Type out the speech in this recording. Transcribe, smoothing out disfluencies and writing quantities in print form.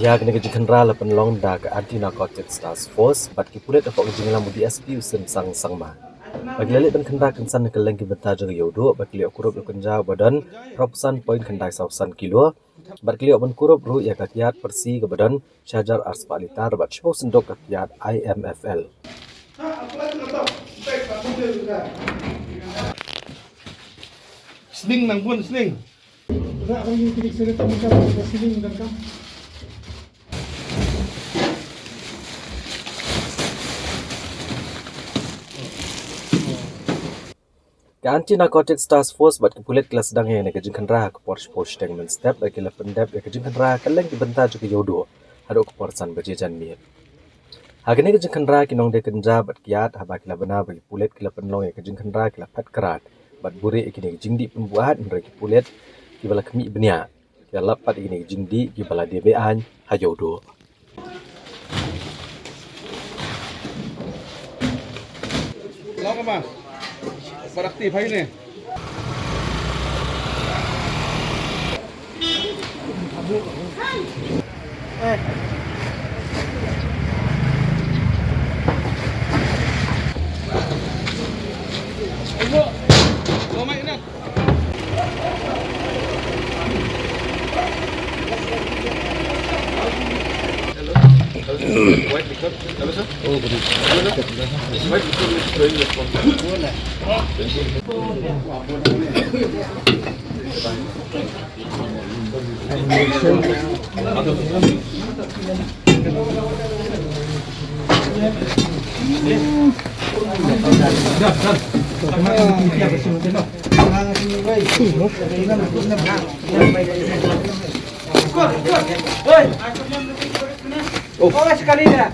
Ya kena kejikan rala penlong da ke anti narcotics task force bat ki pulet apa kejingla mudi SP usim sang sangma. Bagi lalik ben kenda kensan ke lengki benta jeng yodo bagi liok kurup lo kenja badan ropusan poin kendai sausan kilo bat liok ben kurup ru ya kakiat persi ke badan syajar ars palitar bat shpo sendok kakiat IMFL. Sling nang pun sling. Enggak, kalau yung pinagsalita mo ka, siling dan ka. Ke anti narcotics task force bat ki pulet kelas sedang yang ke jengkan ra ke Porsche Tengman step bagi la pendap ke jengkan ra ke lengki benta juga yodo hado ke porsan bajejan mir. Hagene ke jengkan ra ki nong de kenja bat kiat habak la bena bagi pulet ke la penlong ke jengkan ra ke la pat kerat bat buri ikini jingdi pembuat mereka pulet ki bala kemi benia ki lapat ikini jingdi ki bala DBA hayodo. Lawan ke mas? Beraktif hari ni. Kau main nak? White liquor, hello sir. Oh, good. Hello sir. White liquor is showing response. Oh, sekali dah.